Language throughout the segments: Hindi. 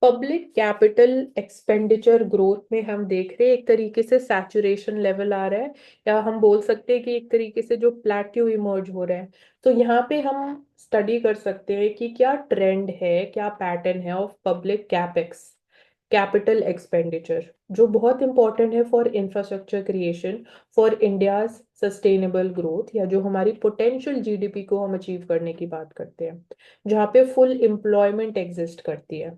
पब्लिक कैपिटल एक्सपेंडिचर ग्रोथ में हम देख रहे हैं एक तरीके से सैचुरेशन लेवल आ रहा है, या हम बोल सकते हैं कि एक तरीके से जो प्लेट्यू इमर्ज हो रहा है। तो यहाँ पे हम स्टडी कर सकते हैं कि क्या ट्रेंड है, क्या पैटर्न है of public capex, capital expenditure, जो बहुत इंपॉर्टेंट है for infrastructure creation, for India's sustainable growth, या जो हमारी पोटेंशियल जीडीपी को हम अचीव करने की बात करते हैं, जहाँ पे फुल एम्प्लॉयमेंट एग्जिस्ट करती है।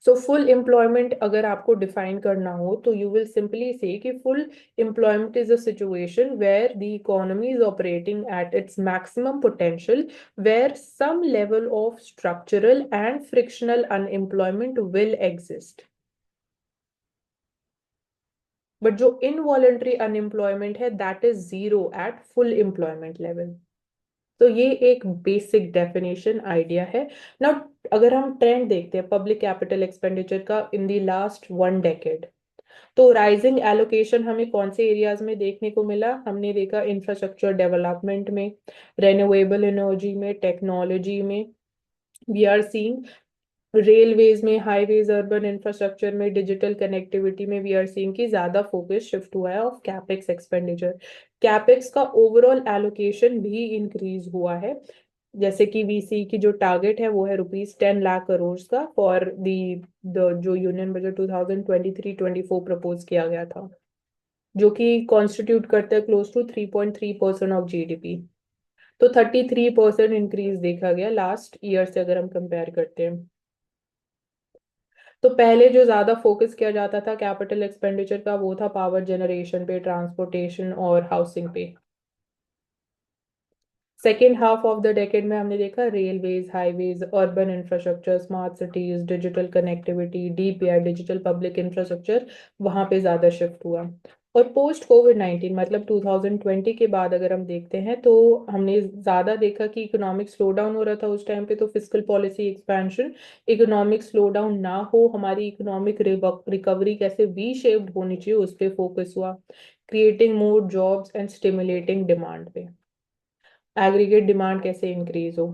सो फुल एम्प्लॉयमेंट अगर आपको डिफाइन करना हो तो यू विल सिंपली से कि full employment is a situation where the economy is operating at its maximum potential, where some level of structural and frictional unemployment will exist, but जो इनवॉलेंट्री अनएम्प्लॉयमेंट है that is zero at full employment level. तो ये एक बेसिक डेफिनेशन आइडिया है ना। अगर हम ट्रेंड देखते हैं पब्लिक कैपिटल एक्सपेंडिचर का इन दी लास्ट 1 डेकेड, तो राइजिंग एलोकेशन हमें कौन से एरियाज में देखने को मिला? हमने देखा इंफ्रास्ट्रक्चर डेवलपमेंट में, रेन्यूएबल एनर्जी में, टेक्नोलॉजी में। वी आर सीइंग रेलवेज में, हाईवेज, अर्बन इंफ्रास्ट्रक्चर में, डिजिटल कनेक्टिविटी में वी आर सीइंग कि ज्यादा फोकस शिफ्ट हुआ है ऑफ कैपेक्स एक्सपेंडिचर। कैपेक्स का ओवरऑल एलोकेशन भी इंक्रीज हुआ है, जैसे कि वीसी की जो टारगेट है वो है ₹10 लाख का फॉर दी द जो यूनियन बजट 2023-24 प्रपोज किया गया था, जो कि कॉन्स्टिट्यूट करता है क्लोज टू 3.3% ऑफ जीडीपी। तो 33% इंक्रीज देखा गया लास्ट ईयर से अगर हम कंपेयर करते हैं। तो पहले जो ज्यादा फोकस किया जाता था कैपिटल एक्सपेंडिचर का वो था पावर जनरेशन पे, ट्रांसपोर्टेशन और हाउसिंग पे। Second half of the decade में हमने देखा railways, highways, urban infrastructure, smart cities, digital connectivity, DPI, digital public infrastructure, वहां पे ज्यादा शिफ्ट हुआ। और पोस्ट कोविड-19 मतलब 2020 के बाद अगर हम देखते हैं तो हमने ज्यादा देखा कि इकोनॉमिक स्लो डाउन हो रहा था उस टाइम पे, तो fiscal policy expansion, economic slow down ना हो, हमारी इकोनॉमिक रिकवरी कैसे वी शेप्ड होनी चाहिए उस पर फोकस हुआ, creating more jobs and stimulating demand पे, एग्रीगेट डिमांड कैसे इंक्रीज हो।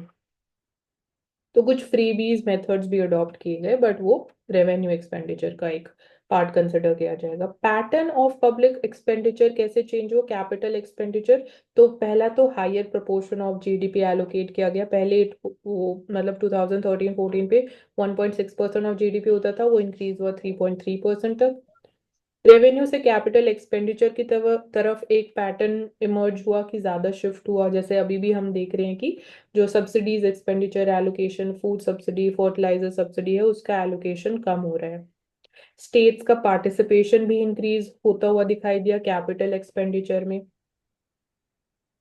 तो कुछ फ्रीबीज मेथड्स भी अडॉप्ट किए गए, बट वो रेवेन्यू एक्सपेंडिचर का एक पार्ट कंसिडर किया जाएगा। पैटर्न ऑफ पब्लिक एक्सपेंडिचर कैसे चेंज हो कैपिटल एक्सपेंडिचर? तो पहला तो higher proportion of GDP allocate किया गया। पहले वो मतलब 2013-14 पे 1.6% ऑफ जीडीपी होता था, वो इंक्रीज हुआ 3.3% तक। रेवेन्यू से कैपिटल एक्सपेंडिचर की तरफ एक पैटर्न इमर्ज हुआ कि ज्यादा शिफ्ट हुआ, जैसे अभी भी हम देख रहे हैं कि जो subsidies expenditure allocation, food subsidy, fertiliser subsidy है, उसका एलोकेशन कम हो रहा है। स्टेट्स का पार्टिसिपेशन भी इंक्रीज होता हुआ दिखाई दिया कैपिटल एक्सपेंडिचर में।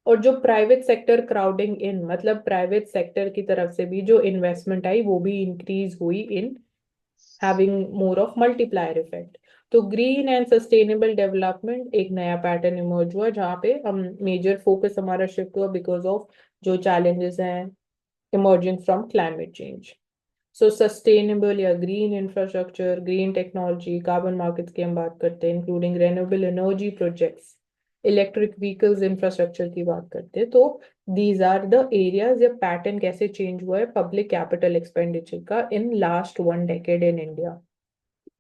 और जो प्राइवेट सेक्टर क्राउडिंग इन मतलब प्राइवेट सेक्टर की तरफ से भी जो इन्वेस्टमेंट आई वो भी इंक्रीज हुई इन having more of multiplier effect। तो ग्रीन एंड सस्टेनेबल डेवलपमेंट एक नया पैटर्न इमर्ज हुआ जहाँ पे हम मेजर फोकस हमारा शिफ्ट हुआ बिकॉज ऑफ जो चैलेंजेस हैं emerging from climate change. So sustainable या green infrastructure, green technology, carbon markets की हम बात करते हैं, including renewable energy projects, electric vehicles infrastructure की बात करते हैं। तो दीज आर द एरियाज, या पैटर्न कैसे चेंज हुआ है पब्लिक कैपिटल एक्सपेंडिचर का in last 1 decade in India.